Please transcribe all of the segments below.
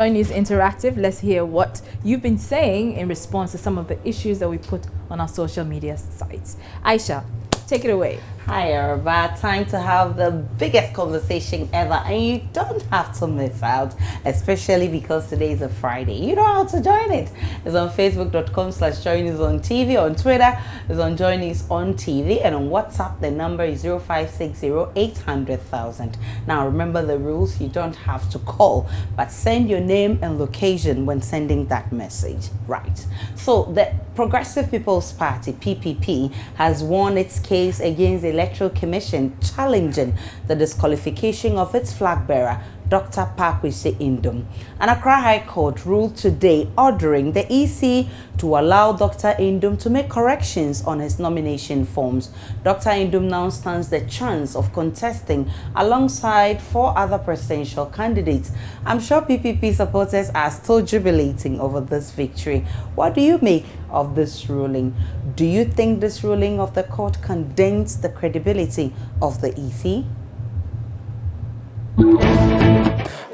News Interactive. Let's hear what you've been saying in response to some of the issues that we put on our social media sites. Aisha, take it away. Hi, Araba. Time to have the biggest conversation ever, and you don't have to miss out, especially because today is a Friday. You know how to join it. It's on facebook.com/joinnewsOnTV, on Twitter, it's on Join News on TV, and on WhatsApp, the number is 0560-800,000. Now, remember the rules. You don't have to call, but send your name and location when sending that message. Right. So, the Progressive People's Party, PPP, has won its case against the Electoral Commission challenging the disqualification of its flag bearer, Dr. Pakwesi Indom. An Accra High Court ruled today ordering the EC to allow Dr. Indom to make corrections on his nomination forms. Dr. Indom now stands the chance of contesting alongside 4 other presidential candidates. I'm sure PPP supporters are still jubilating over this victory. What do you make of this ruling? Do you think this ruling of the court condemns the credibility of the EC?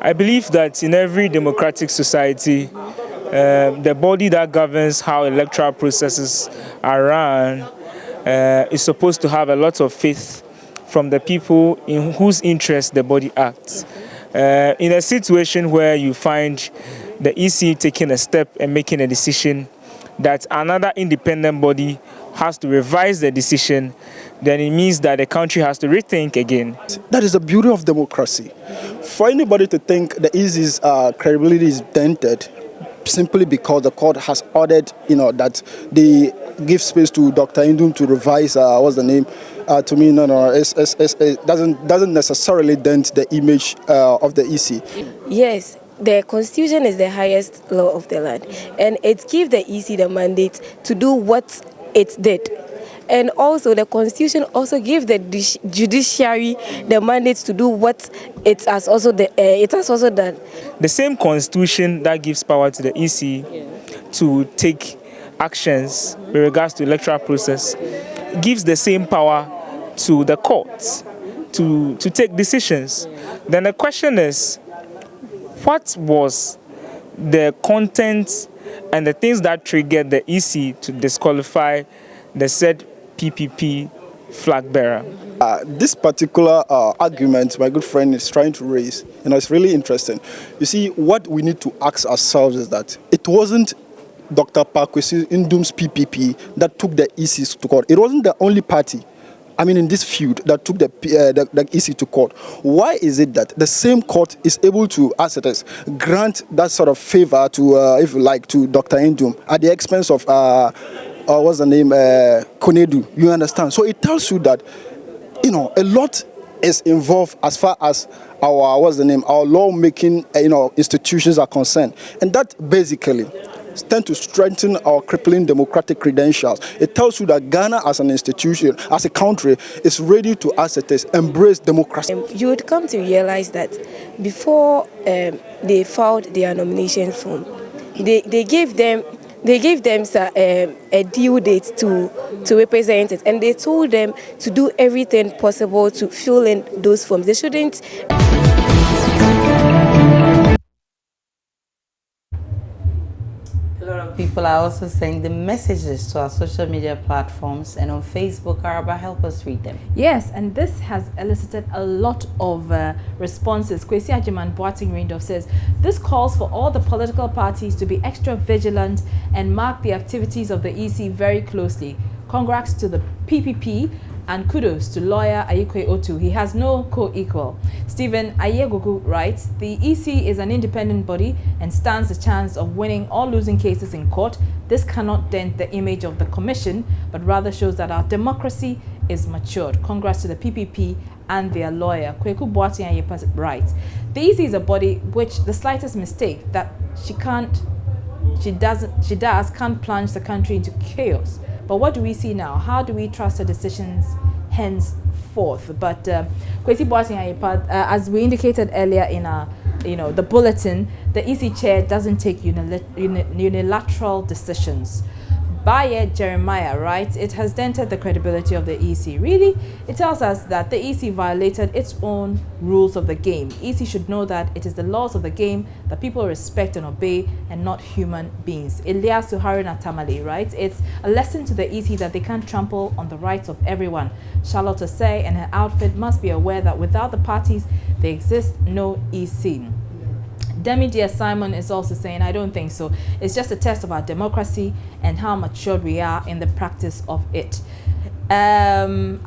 I believe that in every democratic society, the body that governs how electoral processes are run is supposed to have a lot of faith from the people in whose interest the body acts. In a situation where you find the EC taking a step and making a decision that another independent body has to revise the decision, then it means that the country has to rethink again. That is the beauty of democracy. For anybody to think the EC's credibility is dented simply because the court has ordered, that they give space to Dr. Indom to revise, what's the name? To me, it doesn't necessarily dent the image of the EC. Yes. The Constitution is the highest law of the land, and it gives the EC the mandate to do what it did. And also, the Constitution also gives the judiciary the mandate to do what it has also done. The same Constitution that gives power to the EC to take actions with regards to electoral process gives the same power to the courts to take decisions. Then the question is, what was the content and the things that triggered the EC to disqualify the said PPP flag bearer? This particular argument my good friend is trying to raise, it's really interesting. You see, what we need to ask ourselves is that it wasn't Dr. Pakwesi Indom's PPP that took the EC to court. It wasn't the only party, in this feud, that took the EC to court. Why is it that the same court is able to, as it is, grant that sort of favor to, if you like, to Dr. Indom at the expense of, what's the name, Konedu? You understand? So it tells you that, a lot is involved as far as our, our lawmaking, institutions are concerned. And that basically tend to strengthen our crippling democratic credentials. It tells you that Ghana as an institution, as a country, is ready to, as it is, embrace democracy. You would come to realize that before they filed their nomination form, they gave them a due date to represent it, and they told them to do everything possible to fill in those forms. They shouldn't. A lot of people are also sending messages to our social media platforms, and on Facebook. Araba, help us read them. Yes, and this has elicited a lot of responses. Kwesi Ajiman Boating Rindorf says, this calls for all the political parties to be extra vigilant and mark the activities of the EC very closely. Congrats to the PPP and kudos to lawyer Ayikwe Otu. He has no co-equal. Stephen Ayegogu writes, the EC is an independent body and stands the chance of winning or losing cases in court. This cannot dent the image of the commission, but rather shows that our democracy is matured. Congrats to the PPP and their lawyer. Kweku Boating Ayepa writes, the EC is a body which the slightest mistake that she can't plunge the country into chaos. But what do we see now? How do we trust her decisions henceforth? But Kwesi Boating Ayepa, as we indicated earlier in our, the bulletin, the EC chair doesn't take unilateral decisions. Abaye Jeremiah writes, it has dented the credibility of the EC. Really? It tells us that the EC violated its own rules of the game. EC should know that it is the laws of the game that people respect and obey, and not human beings. Elias Suhari Natamale writes, it's a lesson to the EC that they can't trample on the rights of everyone. Charlotte Osei and her outfit must be aware that without the parties, there exists no EC. Demi Dear Simon is also saying, I don't think so. It's just a test of our democracy and how matured we are in the practice of it. Prince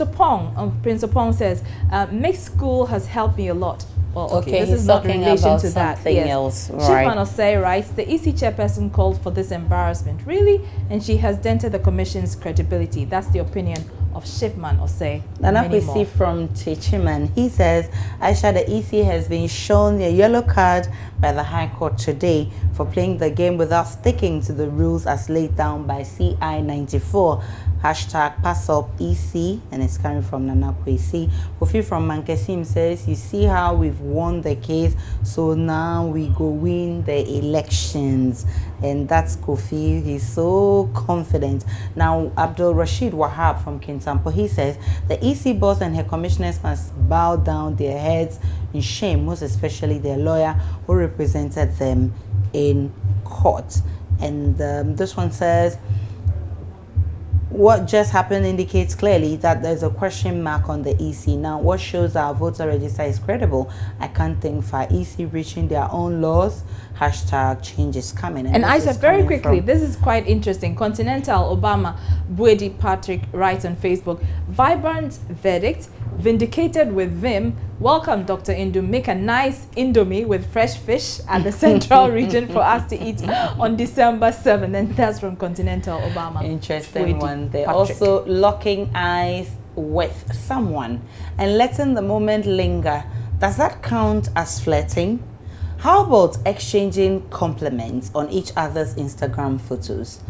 Opong says, mixed school has helped me a lot. Well, okay, this is not in relation to that. Else, right. Shifman Osei writes, the EC chairperson called for this embarrassment, really? And she has dented the commission's credibility. That's the opinion of Shifman Osei. Nana we see from Chichiman. He says, Aisha, the EC has been shown a yellow card by the High Court today for playing the game without sticking to the rules as laid down by CI 94. Hashtag pass up EC, and it's coming from Nana Kwesi. Kofi from Mankesim says, you see how we've won the case, so now we go win the elections. And that's Kofi. He's so confident. Now, Abdul Rashid Wahab from Kintampo, he says, the EC boss and her commissioners must bow down their heads in shame, most especially their lawyer who represented them in court. And this one says, what just happened indicates clearly that there's a question mark on the EC. Now, what shows our voter register is credible? I can't think for EC reaching their own laws. Hashtag change is coming. And I said very quickly, this is quite interesting. Continental Obama Buedi Patrick writes on Facebook, vibrant verdict, vindicated with vim. Welcome, Dr. Indum. Make a nice Indomie with fresh fish at the Central region for us to eat on December 7th. And that's from Continental Obama. Interesting one. They're also locking eyes with someone and letting the moment linger. Does that count as flirting? How about exchanging compliments on each other's Instagram photos?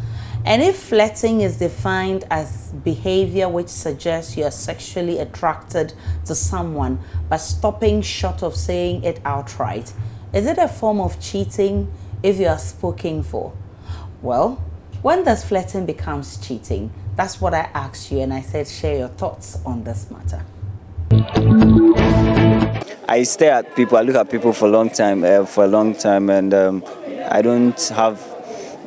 And if flirting is defined as behavior which suggests you are sexually attracted to someone but stopping short of saying it outright, is it a form of cheating if you are spoken for? Well, when does flirting becomes cheating? That's what I asked you, and I said share your thoughts on this matter. I stare at people, I look at people for a long time, and I don't have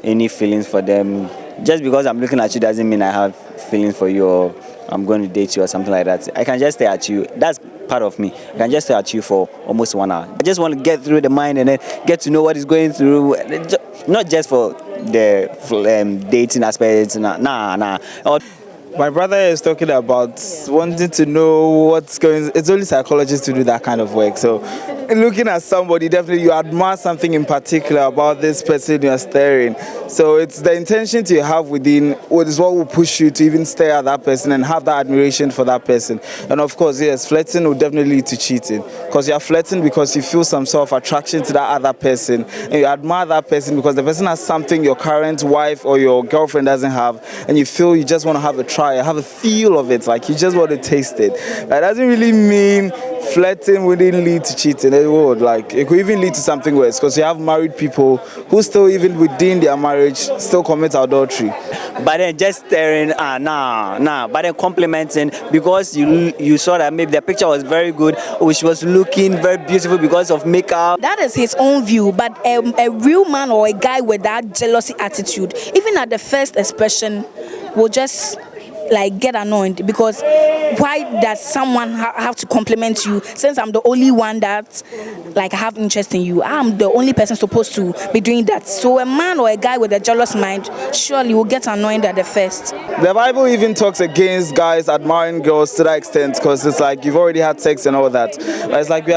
any feelings for them. Just because I'm looking at you doesn't mean I have feelings for you or I'm going to date you or something like that. I can just stare at you. That's part of me. I can just stare at you for almost 1 hour. I just want to get through the mind and then get to know what is going through. Not just for the dating aspects. Nah. My brother is talking about wanting to know what's going. It's only psychologists to do that kind of work. So, looking at somebody, definitely you admire something in particular about this person you are staring. So it's the intention you have within what is what will push you to even stare at that person and have that admiration for that person. And of course, yes, flirting will definitely lead to cheating, because you are flirting because you feel some sort of attraction to that other person, and you admire that person because the person has something your current wife or your girlfriend doesn't have, and you feel you just want to have a try, have a feel of it, like you just want to taste it. That doesn't really mean flirting wouldn't lead to cheating. It would, like, it could even lead to something worse, because you have married people who still, even within their marriage, still commit adultery. But then just staring, but then complimenting because you saw that maybe the picture was very good, or she was looking very beautiful because of makeup. That is his own view, but a real man or a guy with that jealousy attitude, even at the first expression, will just like get annoyed, because why does someone have to compliment you since I'm the only one that like have interest in you? I'm the only person supposed to be doing that. So a man or a guy with a jealous mind surely will get annoyed at the first. The Bible even talks against guys admiring girls to that extent, because it's like you've already had sex and all that. But it's like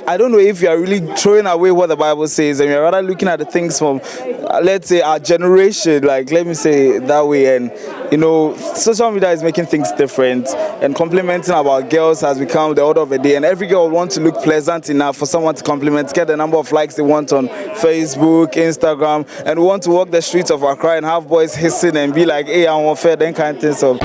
I don't know if you are really throwing away what the Bible says, and you're rather looking at the things from let's say our generation, like let me say it that way. And you know, social media is making things different, and complimenting about girls has become the order of the day, and every girl wants to look pleasant enough for someone to compliment, get the number of likes they want on Facebook, Instagram, and want to walk the streets of Accra and have boys hissing and be like, hey, I'm unfair, then kind of thing. So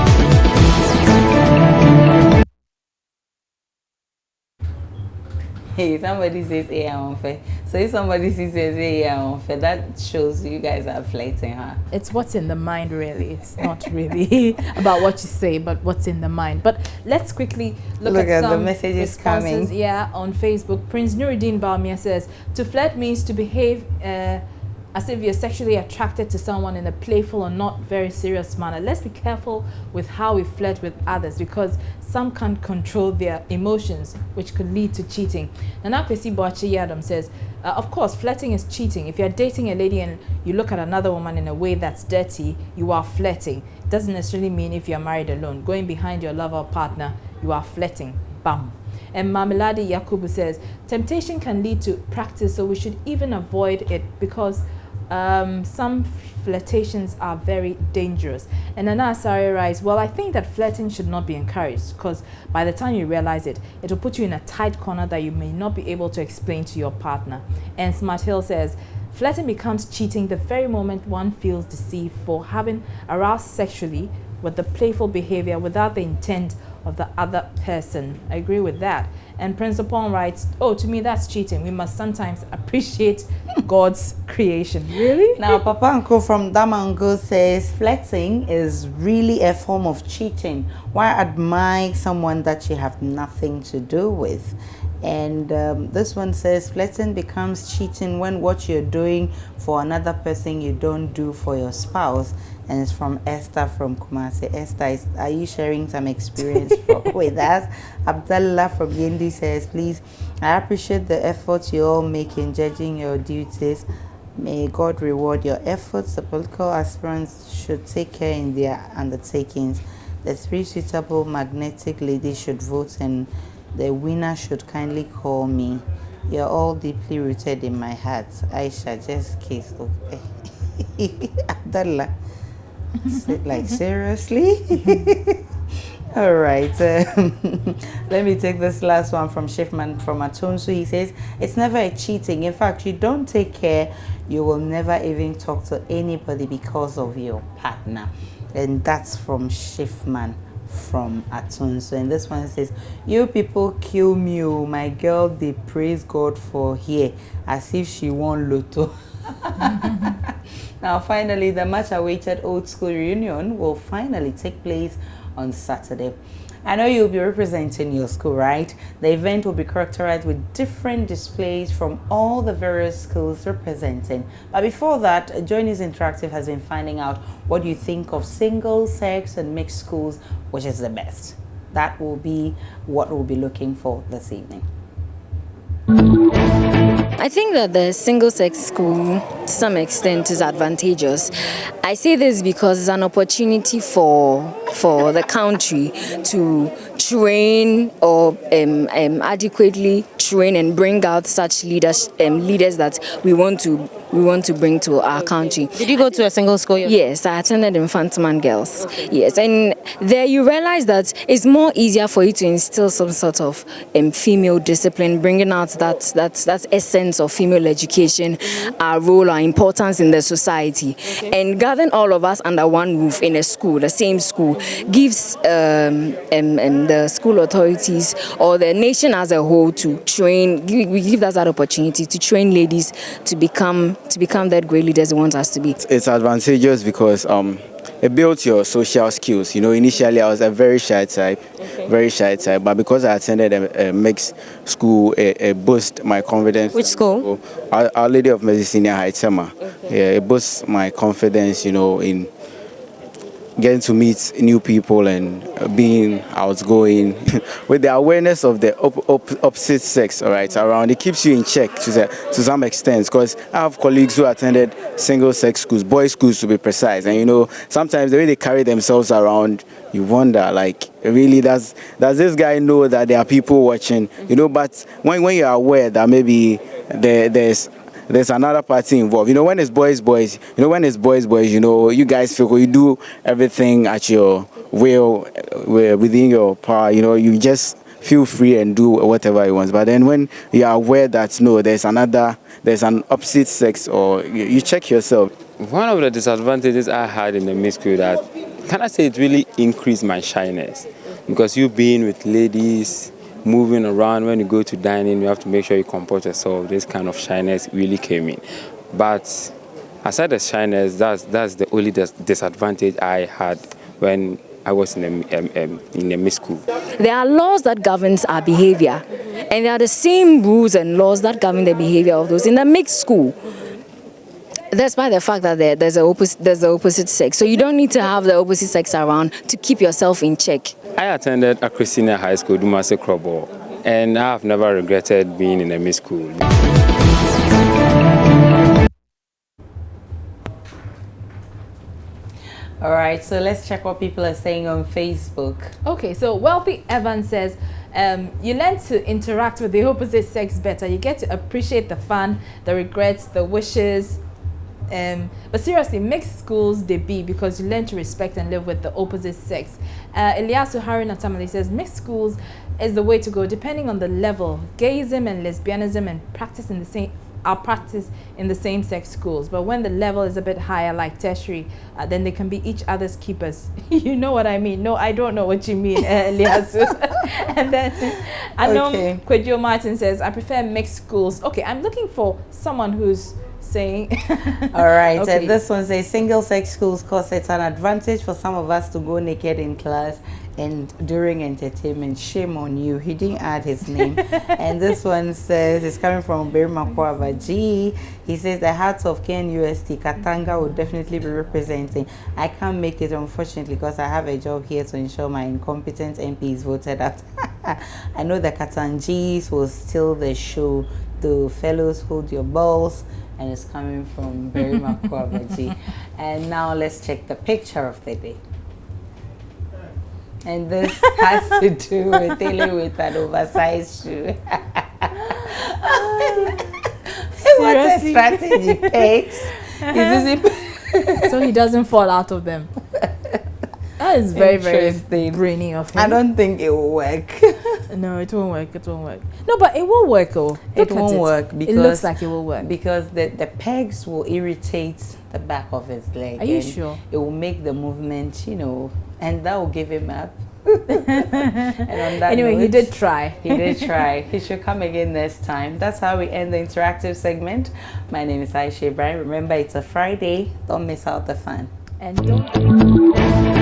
Somebody says, hey, I'm unfair. So if somebody says, hey, I'm unfair, that shows you guys are flirting, huh? It's what's in the mind, really. It's not really about what you say, but what's in the mind. But let's quickly look at some the messages responses. coming. Yeah, on Facebook. Prince Nuruddin Balmia says, to flirt means to behave as if you're sexually attracted to someone in a playful or not very serious manner. Let's be careful with how we flirt with others, because some can't control their emotions, which could lead to cheating. Nana Kwesi Boachi Yadam says, of course, flirting is cheating. If you're dating a lady and you look at another woman in a way that's dirty, you are flirting. It doesn't necessarily mean if you're married alone. Going behind your lover or partner, you are flirting. Bam. And Mameladi Yakubu says, temptation can lead to practice, so we should even avoid it, because some flirtations are very dangerous. And Nana Asari writes, well, I think that flirting should not be encouraged, because by the time you realize it, it will put you in a tight corner that you may not be able to explain to your partner. And Smart Hill says, flirting becomes cheating the very moment one feels deceived for having aroused sexually with the playful behavior without the intent of the other person. I agree with that. And Prince Upon writes, oh, to me that's cheating. We must sometimes appreciate God's creation. Really? Now, Papa Uncle from Damango says flirting is really a form of cheating. Why admire someone that you have nothing to do with? And this one says flirting becomes cheating when what you're doing for another person you don't do for your spouse. And it's from Esther from Kumasi. Esther, are you sharing some experience with us? Abdullah from Yendi says, please, I appreciate the efforts you all make in judging your duties. May God reward your efforts. The political aspirants should take care in their undertakings. The 3 suitable magnetic ladies should vote, and the winner should kindly call me. You're all deeply rooted in my heart. Aisha, just kiss. Okay. Abdullah. Like, seriously? All right. Let me take this last one from Schiffman from Atunsu. He says, it's never a cheating. In fact, you don't take care, you will never even talk to anybody because of your partner. And that's from Schiffman from Atunsu. And this one says, you people kill me, oh, my girl, they praise God for here as if she won Lotto. Now, finally, the much-awaited old school reunion will finally take place on Saturday. I know you'll be representing your school, right? The event will be characterized with different displays from all the various schools representing. But before that, Joy News Interactive has been finding out what you think of single, sex, and mixed schools, which is the best. That will be what we'll be looking for this evening. I think that the single-sex school, to some extent, is advantageous. I say this because it's an opportunity for the country to train or adequately train and bring out such leaders that we want to bring to our country. Did you go to a single school? Yes, I attended Infantiman Girls. Okay. Yes, and there you realize that it's more easier for you to instill some sort of female discipline, bringing out that essence of female education, our role, our importance in the society, and gathering all of us under one roof in a school, the same school, gives the school authorities or the nation as a whole to train. We give us that opportunity to train ladies to become that great leaders we want us to be. It's advantageous because it builds your social skills. You know, initially I was a very shy type, but because I attended a mixed school, it boosted my confidence. Which school? Our Lady of Mercy Senior High Tema. Yeah, it boosts my confidence, you know, in getting to meet new people and being outgoing with the awareness of the opposite sex, all right, around. It keeps you in check to some extent, because I have colleagues who attended single-sex schools, boys' schools to be precise, and you know, sometimes the way they carry themselves around, you wonder, like, really, does this guy know that there are people watching, you know? But when you're aware that maybe there's another party involved. You know, when it's boys, you know, you guys feel you do everything at your will, within your power, you know, you just feel free and do whatever you want. But then when you are aware that, no, there's an opposite sex, or you check yourself. One of the disadvantages I had in the mixed school, that, can I say, it really increased my shyness. Because you being with ladies, moving around, when you go to dining, you have to make sure you comport yourself. This kind of shyness really came in. But aside the shyness, that's the only disadvantage I had when I was in a mixed school. There are laws that governs our behavior, and there are the same rules and laws that govern the behavior of those in a mixed school. Despite the fact that there's the opposite sex, so you don't need to have the opposite sex around to keep yourself in check. I attended Accra Senior High School, Dumase Krobo, and I have never regretted being in a mixed school. All right, so let's check what people are saying on Facebook. Okay, so Wealthy Evans says, you learn to interact with the opposite sex better. You get to appreciate the fun, the regrets, the wishes. But seriously, mixed schools they be because you learn to respect and live with the opposite sex. Eliasu Hari Natamali says, mixed schools is the way to go depending on the level. Gayism and lesbianism and practiced in the same sex schools, but when the level is a bit higher like tertiary, then they can be each other's keepers. You know what I mean? No, I don't know what you mean, Eliasu. And then Anom Kwejo Martin says, I prefer mixed schools. Okay, I'm looking for someone who's saying all right, okay. And this one says single sex schools cause it's an advantage for some of us to go naked in class and during entertainment. Shame on you. He didn't add his name. And this one says it's coming from Berima Kwavaji. He says the Hearts of KNUST Katanga will definitely be representing. I can't make it, unfortunately, because I have a job here to ensure my incompetent MP is voted out. I know the Katanjis will steal the show. The fellows hold your balls. And it's coming from Berima Kwavaji. And now let's check the picture of the day. And this has to do with dealing with an oversized shoe. What a strategy takes. So he doesn't fall out of them. That is very, very brainy of him. I don't think it will work. No, it won't work. It won't work. No, but it will work. Oh, it won't work because it looks like it will work. Because the pegs will irritate the back of his leg. Are you sure? It will make the movement, you know, and that will give him up. And on that anyway, note, he did try. He did try. He should come again next time. That's how we end the interactive segment. My name is Aisha Ibrahim. Remember, it's a Friday. Don't miss out the fun. And don't